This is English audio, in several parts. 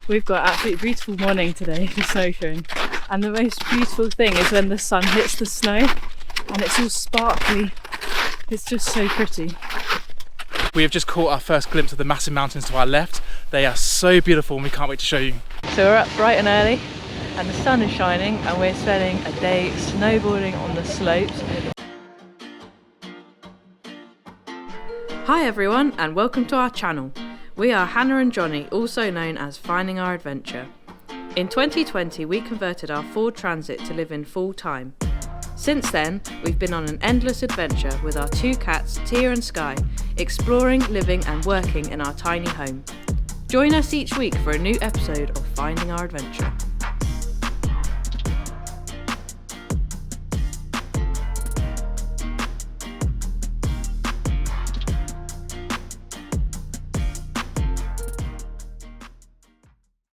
We've got an absolutely beautiful morning today for snowshoeing, and the most beautiful thing is when the sun hits the snow and it's all sparkly. It's just so pretty. We have just caught our first glimpse of the massive mountains to our left. They are so beautiful and we can't wait to show you. So we're up bright and early and the sun is shining and we're spending a day snowboarding on the slopes. Hi everyone and welcome to our channel. We are Hannah and Jonny, also known as Finding Our Adventure. In 2020 we converted our Ford Transit to live in full time. Since then, we've been on an endless adventure with our two cats, Tia and Skye, exploring, living and working in our tiny home. Join us each week for a new episode of Finding Our Adventure.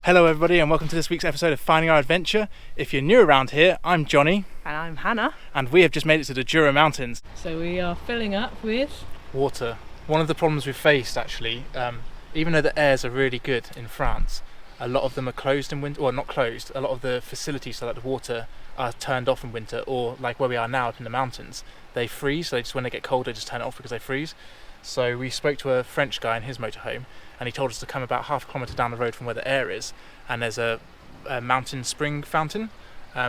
Hello everybody and welcome to this week's episode of Finding Our Adventure. If you're new around here, I'm Jonny. And I'm Hannah. And we have just made it to the Jura Mountains. So we are filling up with water. One of the problems we've faced actually, even though the airs are really good in France, a lot of them are closed in winter, or not closed, a lot of the facilities so that the water are turned off in winter, or like where we are now up in the mountains, they freeze, so when they get cold they just turn it off because they freeze. So we spoke to a French guy in his motorhome and he told us to come about half a kilometre down the road from where the air is, and there's a mountain spring fountain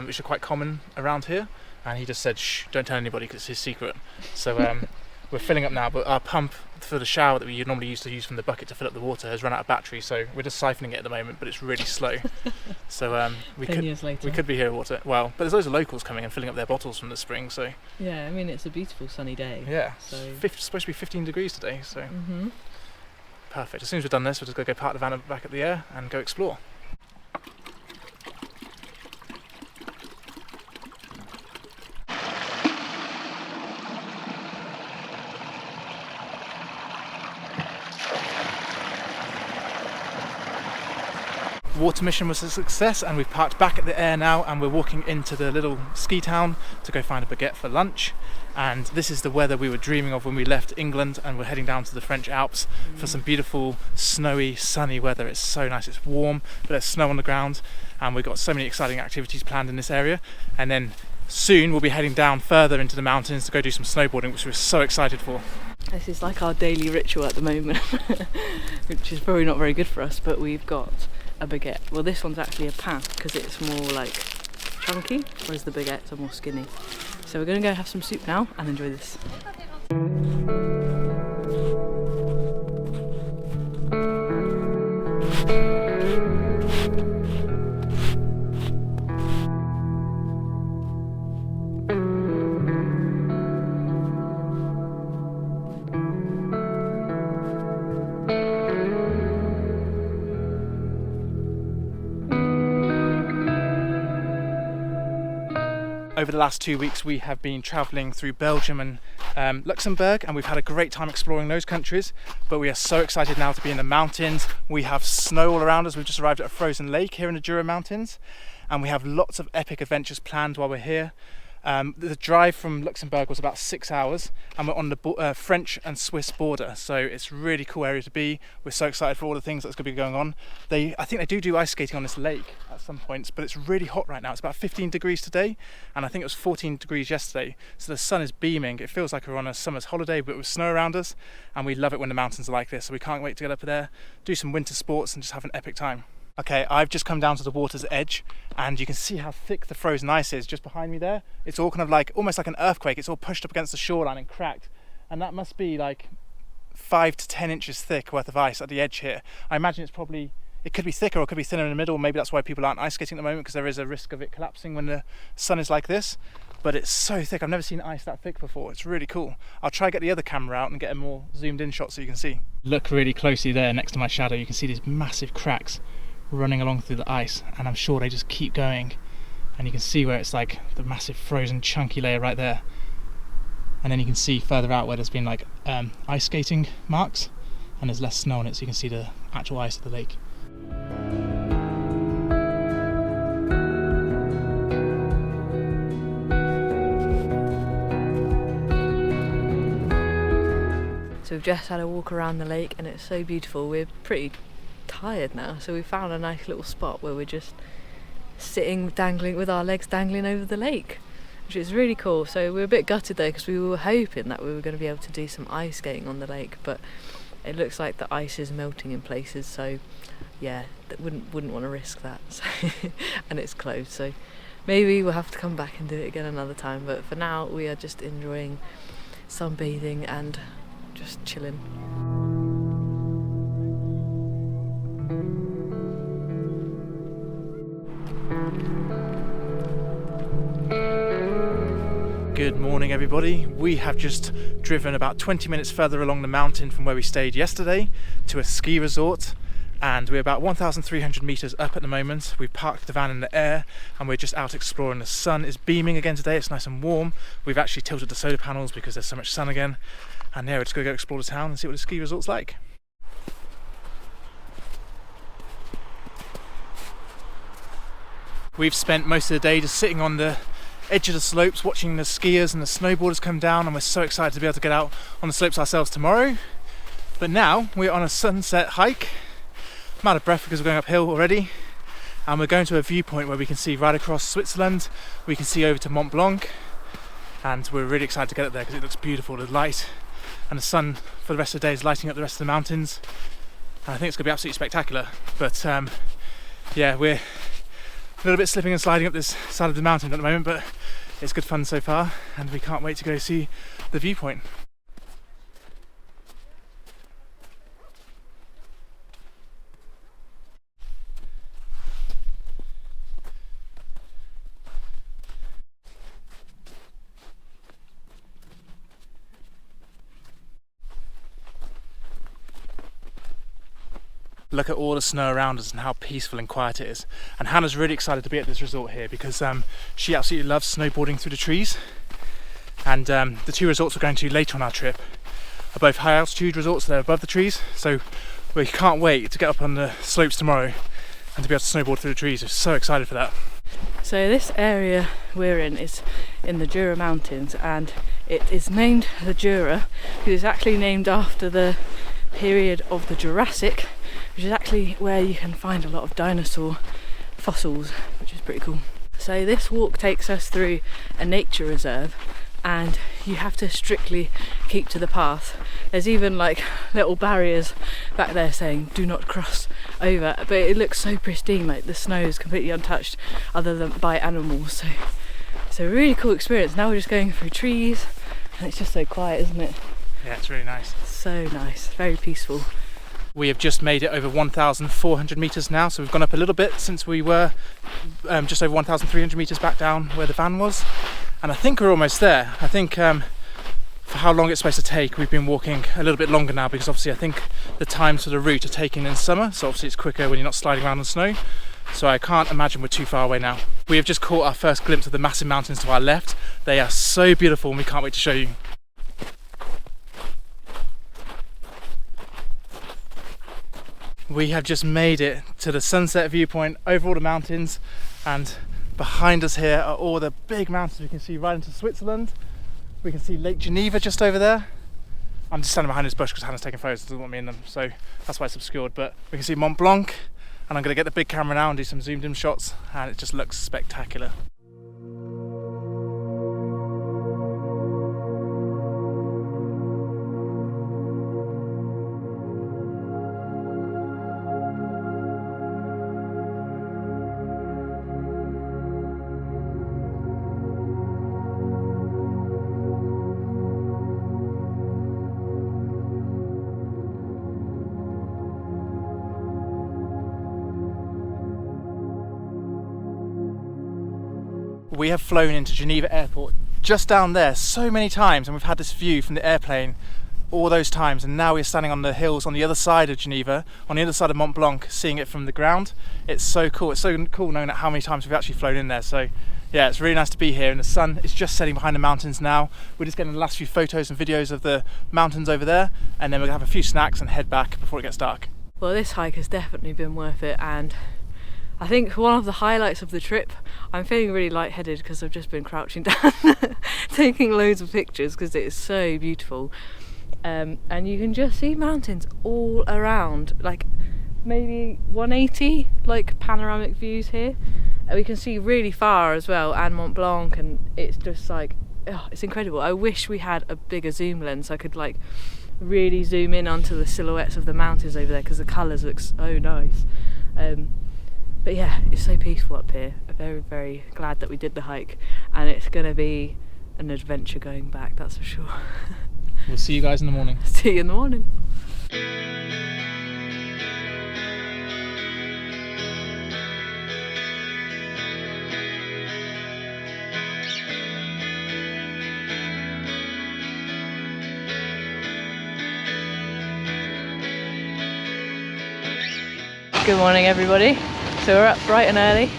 which are quite common around here, and he just said shh, don't tell anybody because it's his secret. So we're filling up now, but our pump for the shower that we normally used to use from the bucket to fill up the water has run out of battery, so we're just siphoning it at the moment, but it's really slow. So we 10 years later. We could be here water. Well, but there's loads of locals coming and filling up their bottles from the spring, so Yeah, I mean it's a beautiful sunny day. yeah, So it's supposed to be 15 degrees today, so perfect. As soon as we've done this, we're just going to go park the van back at the air and go explore. Water mission was a success and we've parked back at the air now and we're walking into the little ski town to go find a baguette for lunch. And this is the weather we were dreaming of when we left England, and we're heading down to the French Alps for some beautiful snowy sunny weather. It's so nice, it's warm but there's snow on the ground, and we've got so many exciting activities planned in this area. And then soon we'll be heading down further into the mountains to go do some snowboarding, which we're so excited for. This is like our daily ritual at the moment, which is probably not very good for us, but we've got a baguette. Well, this one's actually a pain because it's more like chunky, whereas the baguettes are more skinny. So we're going to go have some soup now and enjoy this. Over the last 2 weeks we have been travelling through Belgium and Luxembourg, and we've had a great time exploring those countries, but we are so excited now to be in the mountains. We have snow all around us. We've just arrived at a frozen lake here in the Jura Mountains, and we have lots of epic adventures planned while we're here. The drive from Luxembourg was about 6 hours and we're on the French and Swiss border, so it's a really cool area to be. We're so excited for all the things that's going to be going on. I think they do ice skating on this lake at some points, but it's really hot right now. It's about 15 degrees today and I think it was 14 degrees yesterday, so the sun is beaming. It feels like we're on a summer's holiday but with snow around us, and we love it when the mountains are like this, so we can't wait to get up there, do some winter sports and just have an epic time. Okay, I've just come down to the water's edge and you can see how thick the frozen ice is just behind me there. It's all kind of like, almost like an earthquake. It's all pushed up against the shoreline and cracked. And that must be like 5 to 10 inches thick worth of ice at the edge here. I imagine it could be thicker or it could be thinner in the middle. Maybe that's why people aren't ice skating at the moment, because there is a risk of it collapsing when the sun is like this. But it's so thick. I've never seen ice that thick before. It's really cool. I'll try to get the other camera out and get a more zoomed in shot so you can see. Look really closely there next to my shadow. You can see these massive cracks running along through the ice, and I'm sure they just keep going, and you can see where it's like the massive frozen chunky layer right there, and then you can see further out where there's been like ice skating marks and there's less snow on it, so you can see the actual ice of the lake. So we've just had a walk around the lake and it's so beautiful. We're pretty tired now, so we found a nice little spot where we're just sitting dangling with our legs dangling over the lake, which is really cool. So we're a bit gutted though, because we were hoping that we were going to be able to do some ice skating on the lake, but it looks like the ice is melting in places, so yeah, that wouldn't want to risk that. So and it's closed, so maybe we'll have to come back and do it again another time, but for now we are just enjoying sunbathing and just chilling. Good morning everybody. We have just driven about 20 minutes further along the mountain from where we stayed yesterday to a ski resort, and we're about 1,300 meters up at the moment. We've parked the van in the air and we're just out exploring. The sun is beaming again today, it's nice and warm. We've actually tilted the solar panels because there's so much sun again, and yeah, we're just going to go explore the town and see what the ski resort's like. We've spent most of the day just sitting on the edge of the slopes watching the skiers and the snowboarders come down, and we're so excited to be able to get out on the slopes ourselves tomorrow. But now we're on a sunset hike. I'm out of breath because we're going uphill already, and we're going to a viewpoint where we can see right across Switzerland. We can see over to Mont Blanc, and we're really excited to get up there because it looks beautiful. The light and the sun for the rest of the day is lighting up the rest of the mountains, and I think it's going to be absolutely spectacular. But yeah, we're a little bit slipping and sliding up this side of the mountain at the moment, but it's good fun so far, and we can't wait to go see the viewpoint. Look at all the snow around us and how peaceful and quiet it is. And Hannah's really excited to be at this resort here because she absolutely loves snowboarding through the trees. And the two resorts we're going to later on our trip are both high altitude resorts, they're above the trees. So we can't wait to get up on the slopes tomorrow and to be able to snowboard through the trees. We're so excited for that. So this area we're in is in the Jura Mountains, and it is named the Jura because it's actually named after the period of the Jurassic, which is actually where you can find a lot of dinosaur fossils, which is pretty cool. So this walk takes us through a nature reserve, and you have to strictly keep to the path. There's even like little barriers back there saying do not cross over, but it looks so pristine, like the snow is completely untouched other than by animals. So it's a really cool experience. Now we're just going through trees and it's just so quiet, isn't it? Yeah, it's really nice. So nice, very peaceful. We have just made it over 1,400 meters now, so we've gone up a little bit since we were just over 1,300 meters back down where the van was, and I think we're almost there. I think for how long it's supposed to take, we've been walking a little bit longer now, because obviously I think the times for the route are taken in summer, so obviously it's quicker when you're not sliding around in snow, so I can't imagine we're too far away now. We have just caught our first glimpse of the massive mountains to our left. They are so beautiful and we can't wait to show you. We have just made it to the sunset viewpoint over all the mountains, and behind us here are all the big mountains we can see right into Switzerland. We can see Lake Geneva just over there. I'm just standing behind this bush because Hannah's taking photos, doesn't want me in them, so that's why it's obscured. But we can see Mont Blanc, and I'm going to get the big camera now and do some zoomed in shots, and it just looks spectacular. We have flown into Geneva Airport just down there so many times, and we've had this view from the airplane all those times, and now we're standing on the hills on the other side of Geneva, on the other side of Mont Blanc, seeing it from the ground. It's so cool. It's so cool knowing how many times we've actually flown in there. So yeah, it's really nice to be here, and the sun is just setting behind the mountains now. We're just getting the last few photos and videos of the mountains over there, and then we're gonna have a few snacks and head back before it gets dark. Well, this hike has definitely been worth it, and I think one of the highlights of the trip, I'm feeling really lightheaded because I've just been crouching down taking loads of pictures because it is so beautiful, and you can just see mountains all around. Like, maybe 180 like panoramic views here. We can see really far as well, and Mont Blanc, and it's just like, oh, it's incredible. I wish we had a bigger zoom lens so I could like really zoom in onto the silhouettes of the mountains over there, because the colours look so nice. But yeah, it's so peaceful up here. I'm very, very glad that we did the hike, and it's going to be an adventure going back, that's for sure. We'll see you guys in the morning. See you in the morning. Good morning everybody. So we're up bright and early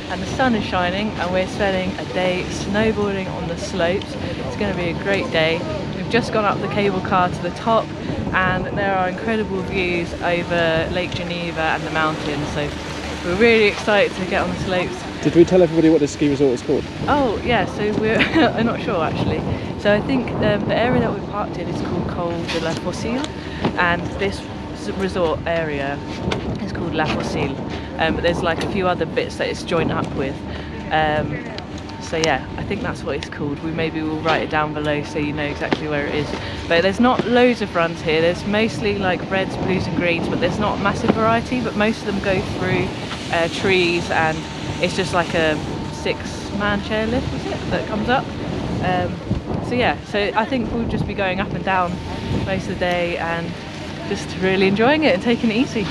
and the sun is shining and we're spending a day snowboarding on the slopes. It's going to be a great day. We've just gone up the cable car to the top and there are incredible views over Lake Geneva and the mountains, so we're really excited to get on the slopes. Did we tell everybody what this ski resort is called? Oh yeah, so we're I'm not sure actually. So I think the area that we parked in is called Col de la Fossile, and this resort area is called La Fossile, but there's like a few other bits that it's joined up with, so yeah, I think that's what it's called. Maybe we'll write it down below so you know exactly where it is. But there's not loads of runs here. There's mostly like reds, blues and greens, but there's not a massive variety, but most of them go through trees, and it's just like a 6-man chairlift, is it, that comes up. So yeah, so I think we'll just be going up and down most of the day and just really enjoying it and taking it easy.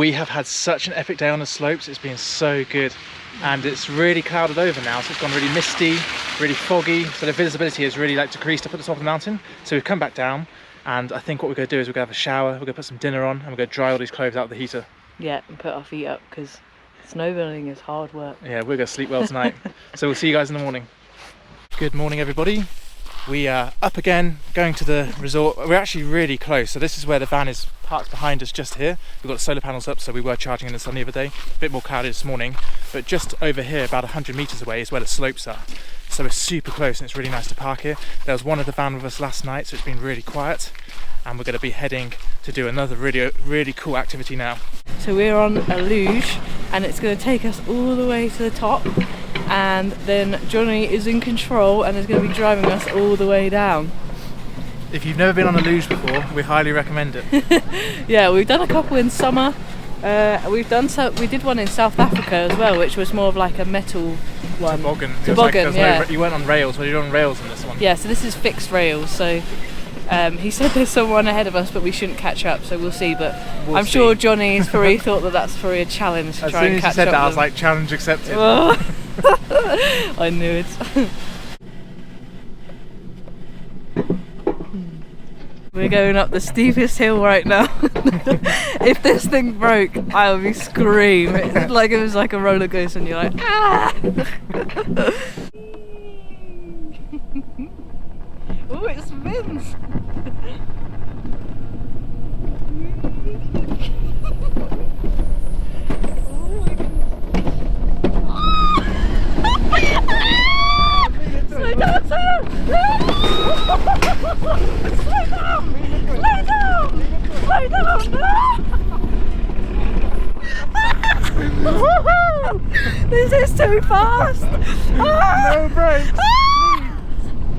We have had such an epic day on the slopes. It's been so good, and it's really clouded over now, so it's gone really misty, really foggy, so the visibility is really like decreased up at the top of the mountain. So we've come back down, and I think what we're going to do is we're going to have a shower, we're going to put some dinner on, and we're going to dry all these clothes out of the heater. Yeah, and put our feet up, because snowboarding is hard work. Yeah, we're going to sleep well tonight. So we'll see you guys in the morning. Good morning everybody. We are up again, going to the resort. We're actually really close, so this is where the van is parked behind us, just here. We've got the solar panels up, so we were charging in the sun the other day. A bit more cloudy this morning, but just over here, about 100 metres away, is where the slopes are. So we're super close, and it's really nice to park here. There was one of the van with us last night, so it's been really quiet. And we're going to be heading to do another really cool activity now. So we're on a luge, and it's going to take us all the way to the top. And then Jonny is in control and is going to be driving us all the way down. If you've never been on a luge before, we highly recommend it. Yeah, we've done a couple in summer. We did one in South Africa as well, which was more of like a metal one. Toboggan. Toboggan, like, yeah. you weren't on rails, but you're on rails in this one. Yeah, so this is fixed rails, so he said there's someone ahead of us, but we shouldn't catch up, so we'll see. But I'm sure Johnny's probably thought that that's probably a challenge to try and catch up. As soon as you said that, I was like, challenge accepted. I knew it. We're going up the steepest hill right now. If this thing broke, I would be screaming. It's like it was like a roller coaster and you're like, ah! Oh, it spins! Slow down, slow down! Slow down! Slow down! Slow down! This is too fast! No brakes!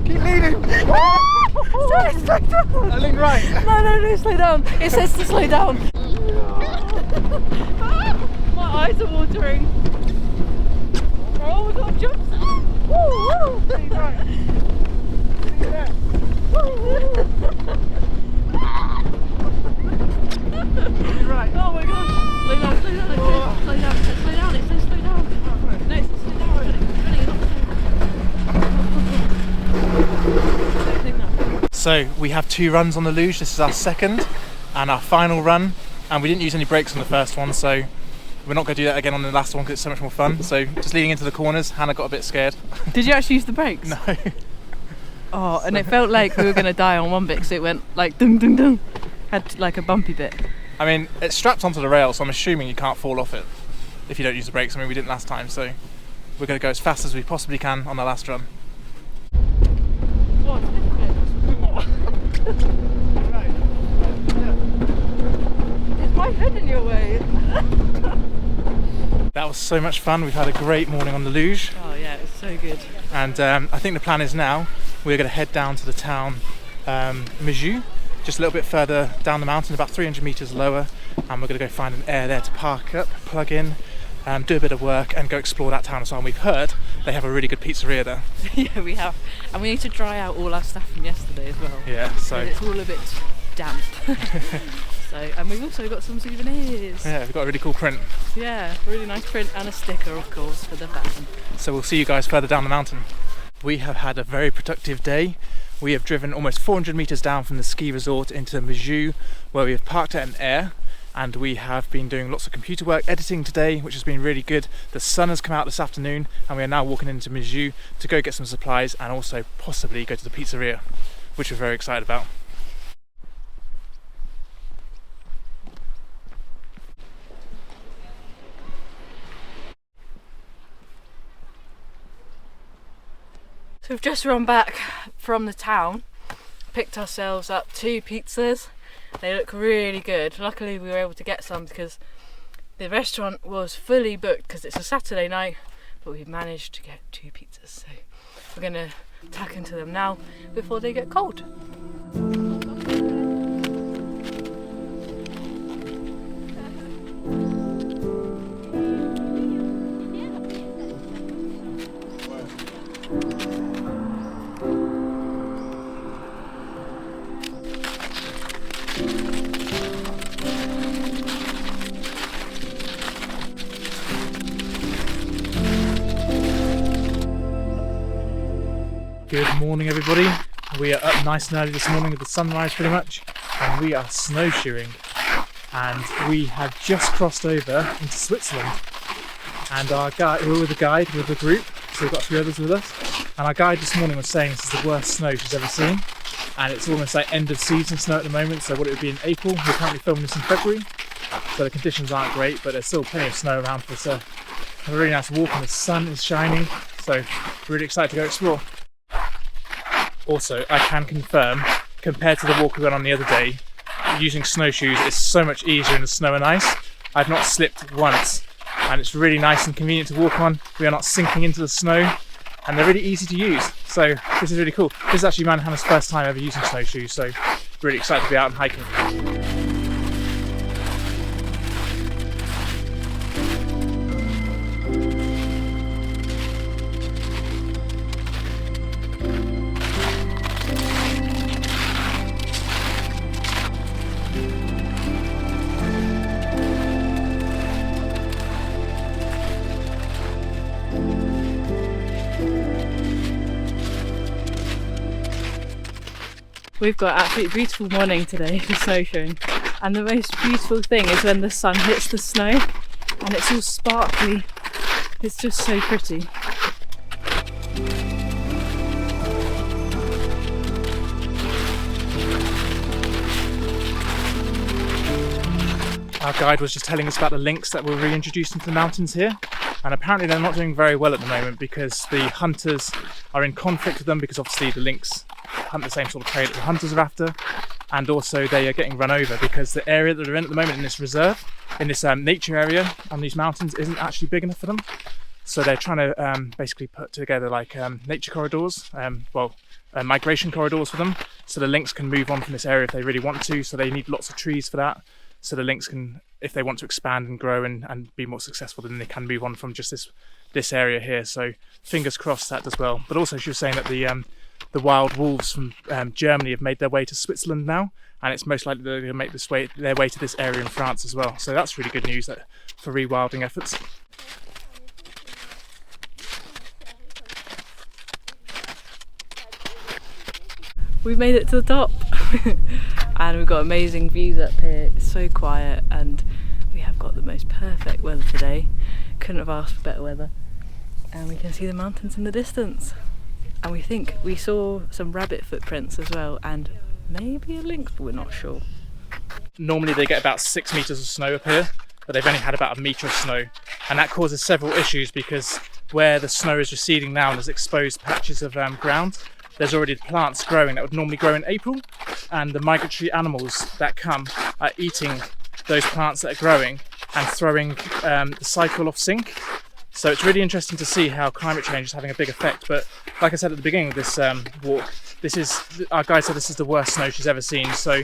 Keep leading! Slow down! I lean right! No, slow down! It says to slow down! My eyes are watering! Oh, we got jumps! Lean right! See there! Lean right! Oh my gosh! Slow down, slow down, slow down, it says slow down, it says slow down! No, it says slow down, So we have 2 runs on the luge. This is our second and our final run, and we didn't use any brakes on the first one, so we're not going to do that again on the last one because it's so much more fun. So just leading into the corners, Hannah got a bit scared. Did you actually use the brakes? No. Oh, and it felt like we were going to die on one bit because it went like dung dung dung. Had like a bumpy bit. I mean, it's strapped onto the rail, so I'm assuming you can't fall off it if you don't use the brakes. I mean, we didn't last time, so we're going to go as fast as we possibly can on the last run. Oh, it's Is my head in your way? That was so much fun. We've had a great morning on the luge. Oh yeah, it's so good. And I think the plan is now we're going to head down to the town Mijou, just a little bit further down the mountain, about 300 metres lower, and we're going to go find an air there to park up, plug in, do a bit of work and go explore that town as well. And we've heard they have a really good pizzeria there. Yeah, we have. And we need to dry out all our stuff from yesterday as well. Yeah, so it's all a bit damp. So, and we've also got some souvenirs. Yeah, we've got a really cool print. Yeah, really nice print and a sticker, of course, for the van. So we'll see you guys further down the mountain. We have had a very productive day. We have driven almost 400 metres down from the ski resort into Mijou, where we have parked at an air, and we have been doing lots of computer work, editing today, which has been really good. The sun has come out this afternoon, and we are now walking into Mijou to go get some supplies and also possibly go to the pizzeria, which we're very excited about. So we've just run back from the town, picked ourselves up 2 pizzas. They look really good. Luckily we were able to get some because the restaurant was fully booked because it's a Saturday night, but we've managed to get 2 pizzas. So we're going to tuck into them now before they get cold. Good morning everybody. We are up nice and early this morning with the sunrise pretty much, and we are snowshoeing, and we have just crossed over into Switzerland, and our guide, we're with a guide with a group, so we've got a few others with us, and our guide this morning was saying this is the worst snow she's ever seen, and it's almost like end of season snow at the moment. So what it would be in April, we're currently filming this in February, so the conditions aren't great, but there's still plenty of snow around for us. A really nice walk and the sun is shining, so really excited to go explore. Also, I can confirm, compared to the walk we went on the other day, using snowshoes is so much easier in the snow and ice. I've not slipped once, and it's really nice and convenient to walk on. We are not sinking into the snow, and they're really easy to use. So this is really cool. This is actually mine and Hannah's first time ever using snowshoes, so really excited to be out and hiking. We've got an absolutely beautiful morning today for snowshoeing, and the most beautiful thing is when the sun hits the snow and it's all sparkly. It's just so pretty. Our guide was just telling us about the lynx that were reintroduced into the mountains here, and apparently they're not doing very well at the moment because the hunters are in conflict with them, because obviously the lynx hunt the same sort of prey that the hunters are after, and also they are getting run over because the area that they're in at the moment in this reserve, in this nature area on these mountains, isn't actually big enough for them. So they're trying to basically put together like nature corridors, migration corridors for them, so the lynx can move on from this area if they really want to. So they need lots of trees for that, so the lynx can, if they want to expand and grow and be more successful, then they can move on from just this area here. So fingers crossed that does well. But also she was saying that the wild wolves from Germany have made their way to Switzerland now, and it's most likely they're going to make their way to this area in France as well. So that's really good news for rewilding efforts. We've made it to the top and we've got amazing views up here. It's so quiet and we have got the most perfect weather today. Couldn't have asked for better weather, and we can see the mountains in the distance, and we think we saw some rabbit footprints as well, and maybe a lynx, but we're not sure. Normally they get about 6 meters of snow up here, but they've only had about a metre of snow, and that causes several issues because where the snow is receding now and there's exposed patches of ground, there's already plants growing that would normally grow in April, and the migratory animals that come are eating those plants that are growing and throwing the cycle off sync. So it's really interesting to see how climate change is having a big effect. But like I said at the beginning of this walk, our guide said this is the worst snow she's ever seen, so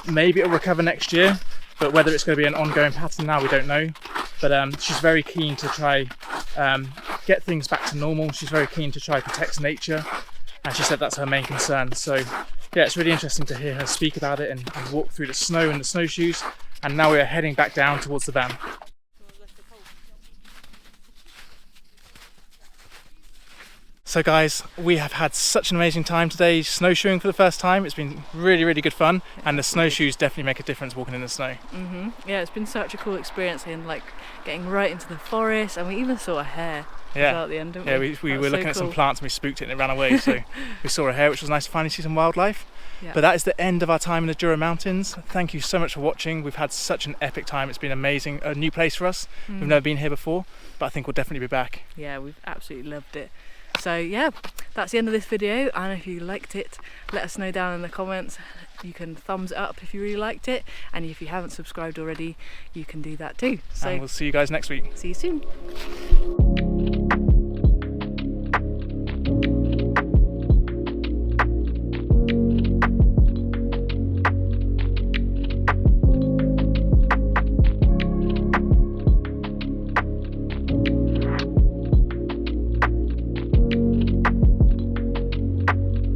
maybe it'll recover next year, but whether it's going to be an ongoing pattern now, we don't know. But she's very keen to try get things back to normal. She's very keen to try protect nature, and she said that's her main concern. So yeah, it's really interesting to hear her speak about it and walk through the snow and the snowshoes. And now we are heading back down towards the van. So guys, we have had such an amazing time today snowshoeing for the first time. It's been really, really good fun, and the snowshoes definitely make a difference walking in the snow. Yeah, it's been such a cool experience, in like getting right into the forest, and we even saw a hare at the end, didn't we? Yeah, we were looking at some plants and we spooked it and it ran away, so we saw a hare, which was nice to finally see some wildlife. Yeah. But that is the end of our time in the Jura Mountains. Thank you so much for watching. We've had such an epic time. It's been amazing. A new place for us. We've never been here before, but I think we'll definitely be back. Yeah, we've absolutely loved it. So yeah, that's the end of this video, and if you liked it, let us know down in the comments. You can thumbs it up if you really liked it, and if you haven't subscribed already, you can do that too. So and we'll see you guys next week. See you soon.